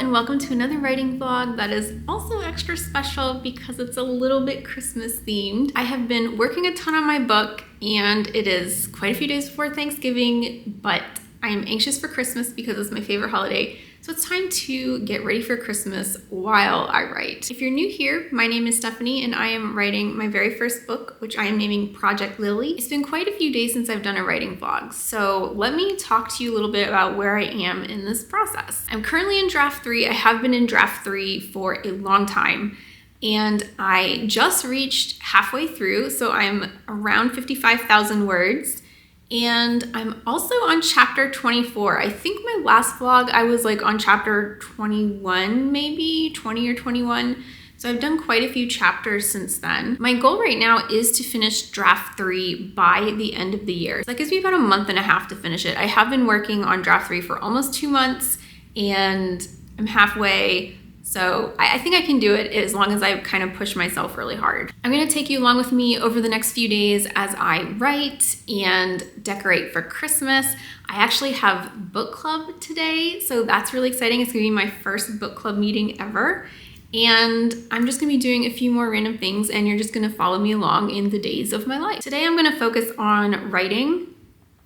and welcome to another writing vlog that is also extra special because it's a little bit Christmas themed. I have been working a ton on my book and it is quite a few days before Thanksgiving, but I am anxious for Christmas because it's my favorite holiday. So it's time to get ready for Christmas while I write. If you're new here, my name is Stephanie and I am writing my very first book, which I am naming Project Lily. It's been quite a few days since I've done a writing vlog, so let me talk to you a little bit about where I am in this process. I'm currently in draft 3. I have been in draft 3 for a long time, and I just reached halfway through, so I'm around 55,000 words. And I'm also on chapter 24. I think my last vlog, I was like on chapter 21, maybe 20 or 21. So I've done quite a few chapters since then. My goal right now is to finish draft 3 by the end of the year. So that gives me about a month and a half to finish it. I have been working on draft 3 for almost 2 months and I'm halfway. So I think I can do it as long as I kind of push myself really hard. I'm gonna take you along with me over the next few days as I write and decorate for Christmas. I actually have book club today, so that's really exciting. It's gonna be my first book club meeting ever. And I'm just gonna be doing a few more random things and you're just gonna follow me along in the days of my life. Today I'm gonna focus on writing,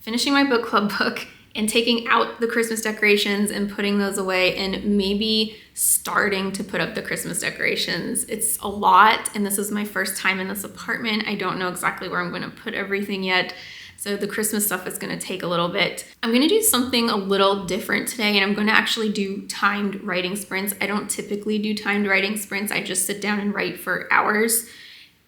finishing my book club book, and taking out the Christmas decorations and putting those away and maybe starting to put up the Christmas decorations. It's a lot and this is my first time in this apartment. I don't know exactly where I'm gonna put everything yet. So the Christmas stuff is gonna take a little bit. I'm gonna do something a little different today and I'm gonna actually do timed writing sprints. I don't typically do timed writing sprints. I just sit down and write for hours.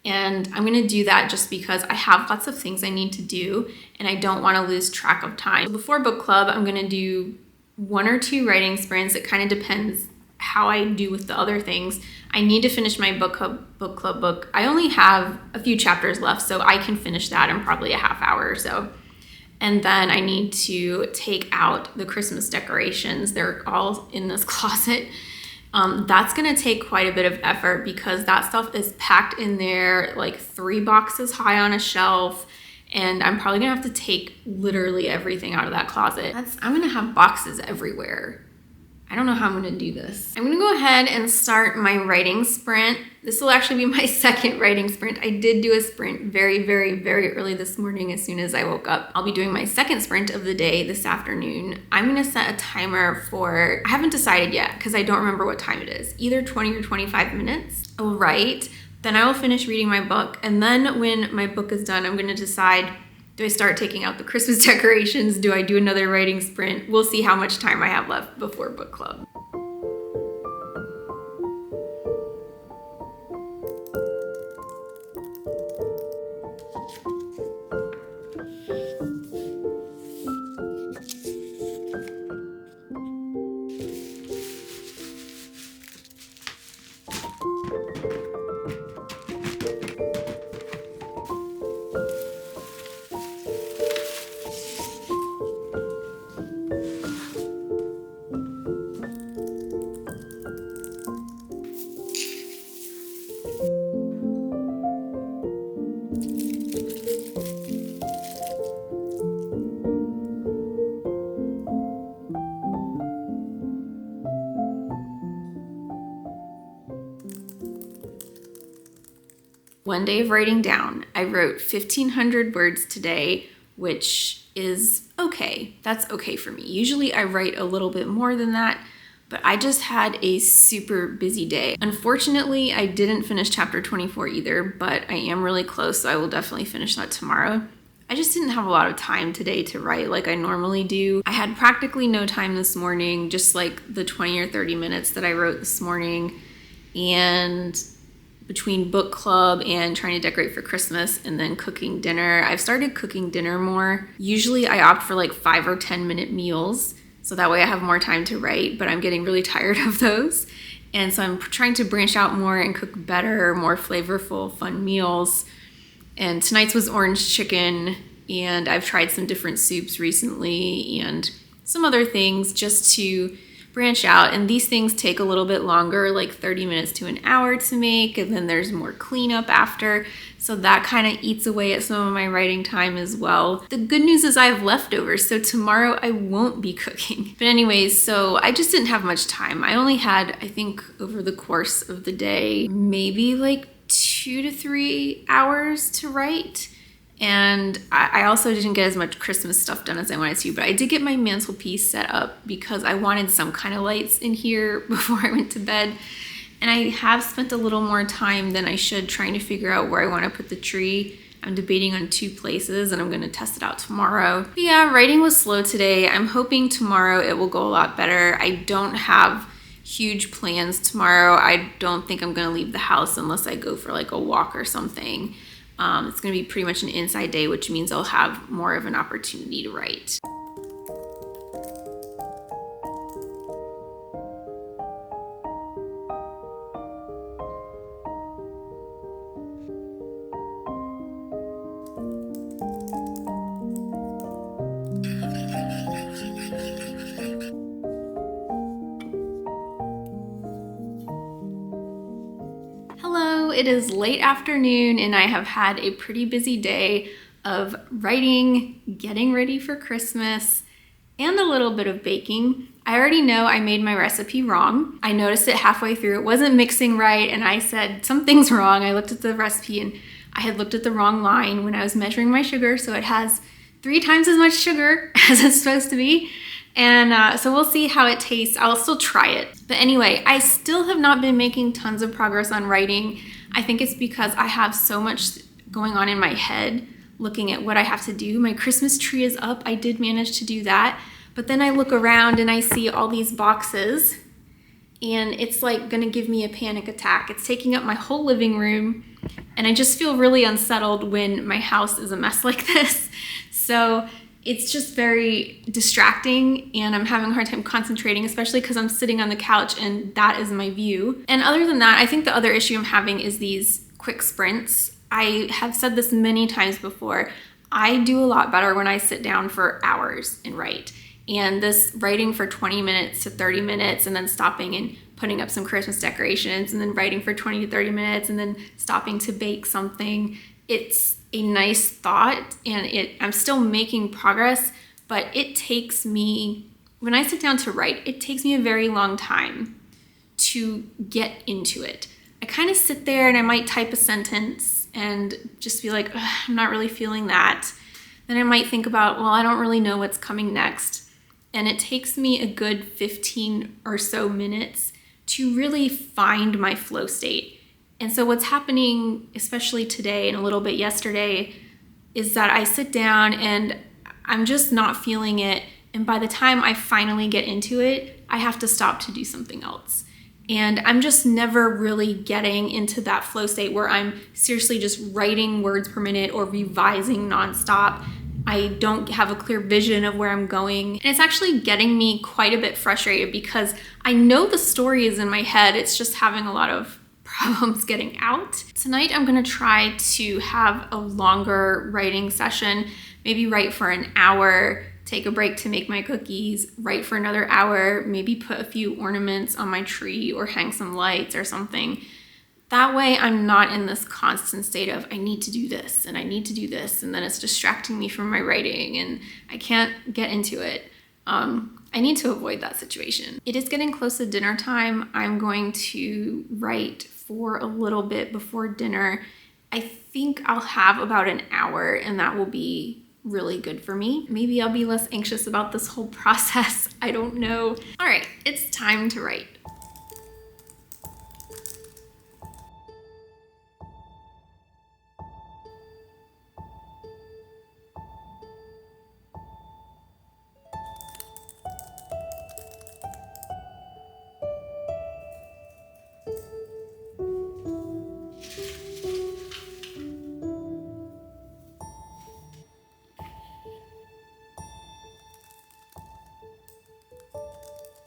And I'm gonna do that just because I have lots of things I need to do and I don't wanna lose track of time. Before book club, I'm gonna do 1 or 2 writing sprints. It kind of depends how I do with the other things. I need to finish my book club book. I only have a few chapters left, so I can finish that in probably a half hour or so. And then I need to take out the Christmas decorations. They're all in this closet. That's gonna take quite a bit of effort because that stuff is packed in there like 3 boxes high on a shelf, and I'm probably gonna have to take literally everything out of that closet. I'm gonna have boxes everywhere. I don't know how I'm gonna do this. I'm gonna go ahead and start my writing sprint. This will actually be my second writing sprint. I did do a sprint very early this morning as soon as I woke up. I'll be doing my second sprint of the day this afternoon. I'm gonna set a timer for, I haven't decided yet because I don't remember what time it is, either 20 or 25 minutes. I will write, then I will finish reading my book, and then when my book is done, I'm gonna decide, do I start taking out the Christmas decorations? Do I do another writing sprint? We'll see how much time I have left before book club. One day of writing down. I wrote 1,500 words today, which is okay. That's okay for me. Usually I write a little bit more than that, but I just had a super busy day. Unfortunately, I didn't finish chapter 24 either, but I am really close, so I will definitely finish that tomorrow. I just didn't have a lot of time today to write like I normally do. I had practically no time this morning, just like the 20 or 30 minutes that I wrote this morning. And between book club and trying to decorate for Christmas and then cooking dinner, I've started cooking dinner more. Usually I opt for like 5 or 10 minute meals, so that way I have more time to write, but I'm getting really tired of those. And so I'm trying to branch out more and cook better, more flavorful, fun meals. And tonight's was orange chicken, and I've tried some different soups recently and some other things just to branch out, and these things take a little bit longer, like 30 minutes to an hour to make, and then there's more cleanup after. So that kind of eats away at some of my writing time as well. The good news is I have leftovers, so tomorrow I won't be cooking. But anyways, so I just didn't have much time. I only had, I think, over the course of the day, maybe like 2 to 3 hours to write. And I also didn't get as much Christmas stuff done as I wanted to, but I did get my mantelpiece set up because I wanted some kind of lights in here before I went to bed. And I have spent a little more time than I should trying to figure out where I want to put the tree. I'm debating on 2 places and I'm going to test it out tomorrow. But yeah, writing was slow today. I'm hoping tomorrow it will go a lot better. I don't have huge plans tomorrow. I don't think I'm going to leave the house unless I go for like a walk or something. It's going to be pretty much an inside day, which means I'll have more of an opportunity to write. It is late afternoon and I have had a pretty busy day of writing, getting ready for Christmas, and a little bit of baking. I already know I made my recipe wrong. I noticed it halfway through. It wasn't mixing right and I said, something's wrong. I looked at the recipe and I had looked at the wrong line when I was measuring my sugar, so it has 3 times as much sugar as it's supposed to be. And so we'll see how it tastes. I'll still try it. But anyway, I still have not been making tons of progress on writing. I think it's because I have so much going on in my head looking at what I have to do. My Christmas tree is up. I did manage to do that. But then I look around and I see all these boxes and it's like gonna give me a panic attack. It's taking up my whole living room and I just feel really unsettled when my house is a mess like this. So it's just very distracting and I'm having a hard time concentrating, especially because I'm sitting on the couch and that is my view. And other than that, I think the other issue I'm having is these quick sprints. I have said this many times before. I do a lot better when I sit down for hours and write. And this writing for 20 minutes to 30 minutes and then stopping and putting up some Christmas decorations and then writing for 20 to 30 minutes and then stopping to bake something. It's a nice thought and I'm still making progress, but it takes me, when I sit down to write, it takes me a very long time to get into it. I kind of sit there and I might type a sentence and just be like, I'm not really feeling that. Then I might think about, well, I don't really know what's coming next. And it takes me a good 15 or so minutes to really find my flow state. And so what's happening, especially today and a little bit yesterday, is that I sit down and I'm just not feeling it. And by the time I finally get into it, I have to stop to do something else. And I'm just never really getting into that flow state where I'm seriously just writing words per minute or revising nonstop. I don't have a clear vision of where I'm going. And it's actually getting me quite a bit frustrated because I know the story is in my head. It's just having a lot of problems getting out. Tonight I'm gonna try to have a longer writing session, maybe write for an hour, take a break to make my cookies, write for another hour, maybe put a few ornaments on my tree or hang some lights or something. That way I'm not in this constant state of I need to do this and I need to do this and then it's distracting me from my writing and I can't get into it. I need to avoid that situation. It is getting close to dinner time. I'm going to write for a little bit before dinner. I think I'll have about an hour and that will be really good for me. Maybe I'll be less anxious about this whole process. I don't know. All right, it's time to write.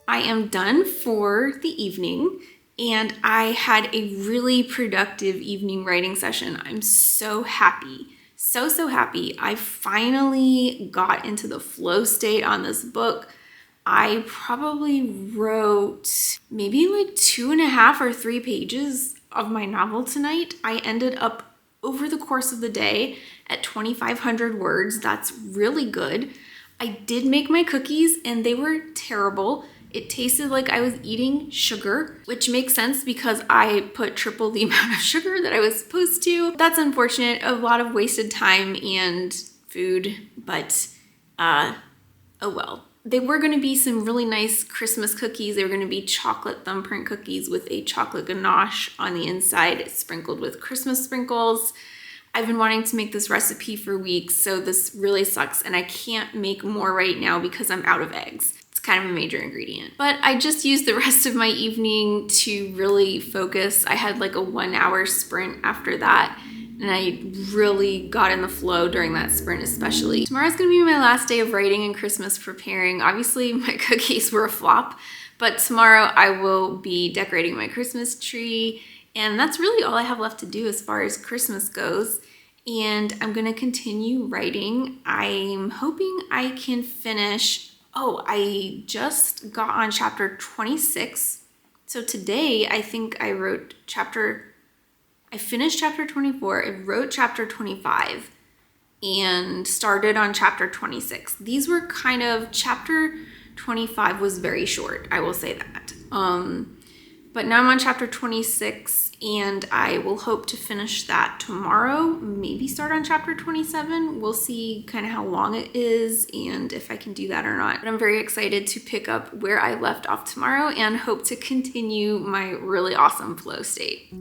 I am done for the evening and I had a really productive evening writing session. I'm so happy, so happy. I finally got into the flow state on this book. I probably wrote maybe like 2.5 or 3 pages of my novel tonight. I ended up over the course of the day at 2,500 words. That's really good. I did make my cookies and they were terrible. It tasted like I was eating sugar, which makes sense because I put triple the amount of sugar that I was supposed to. That's unfortunate, a lot of wasted time and food, but oh well. They were going to be some really nice Christmas cookies. They were going to be chocolate thumbprint cookies with a chocolate ganache on the inside, sprinkled with Christmas sprinkles. I've been wanting to make this recipe for weeks, so this really sucks, and I can't make more right now because I'm out of eggs. It's kind of a major ingredient. But I just used the rest of my evening to really focus. I had like a 1-hour sprint after that, and I really got in the flow during that sprint especially. Tomorrow's gonna be my last day of writing and Christmas preparing. Obviously my cookies were a flop, but tomorrow I will be decorating my Christmas tree, and that's really all I have left to do as far as Christmas goes. And I'm gonna continue writing. I'm hoping I can finish, I just got on chapter 26. So today I think I finished chapter 24, I wrote chapter 25, and started on chapter 26. These were kind of, chapter 25 was very short, I will say that. But now I'm on chapter 26, and I will hope to finish that tomorrow, maybe start on chapter 27. We'll see kind of how long it is and if I can do that or not. But I'm very excited to pick up where I left off tomorrow and hope to continue my really awesome flow state.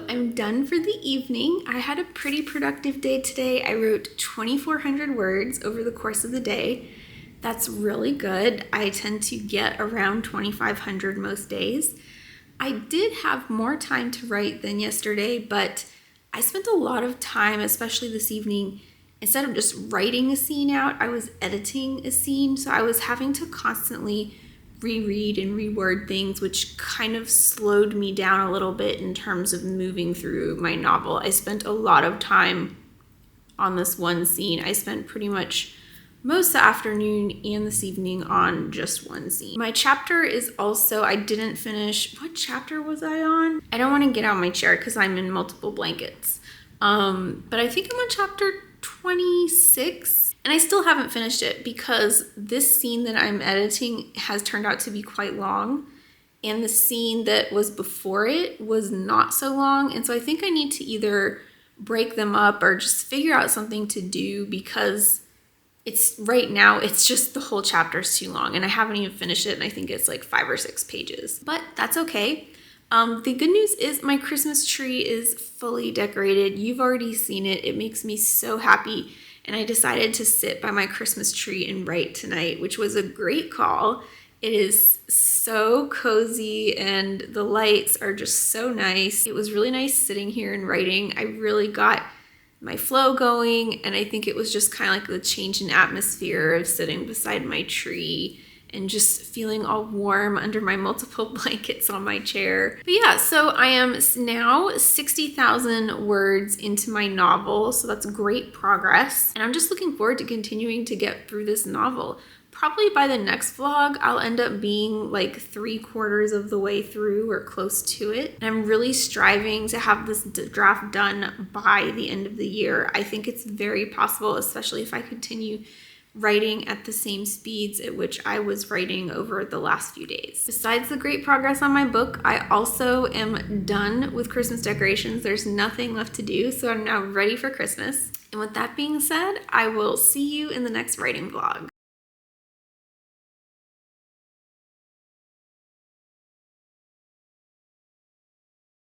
I'm done for the evening. I had a pretty productive day today. I wrote 2,400 words over the course of the day. That's really good. I tend to get around 2,500 most days. I did have more time to write than yesterday, but I spent a lot of time, especially this evening, instead of just writing a scene out, I was editing a scene. So I was having to constantly reread and reword things, which kind of slowed me down a little bit in terms of moving through my novel. I spent a lot of time on this one scene. I spent pretty much most of the afternoon and this evening on just one scene. My chapter is also, I didn't finish, what chapter was I on? I don't want to get out of my chair because I'm in multiple blankets. But I think I'm on chapter 26. And I still haven't finished it because this scene that I'm editing has turned out to be quite long. And the scene that was before it was not so long. And so I think I need to either break them up or just figure out something to do, because right now it's just the whole chapter's too long and I haven't even finished it, and I think it's like 5 or 6 pages. But that's okay. The good news is my Christmas tree is fully decorated. You've already seen it. It makes me so happy. And I decided to sit by my Christmas tree and write tonight, which was a great call. It is so cozy and the lights are just so nice. It was really nice sitting here and writing. I really got my flow going, and I think it was just kind of like the change in atmosphere of sitting beside my tree and just feeling all warm under my multiple blankets on my chair. But yeah, so I am now 60,000 words into my novel, so that's great progress. And I'm just looking forward to continuing to get through this novel. Probably by the next vlog, I'll end up being like 3/4 of the way through or close to it. And I'm really striving to have this draft done by the end of the year. I think it's very possible, especially if I continue writing at the same speeds at which I was writing over the last few days. Besides the great progress on my book, I also am done with Christmas decorations. There's nothing left to do, so I'm now ready for Christmas. And with that being said, I will see you in the next writing vlog.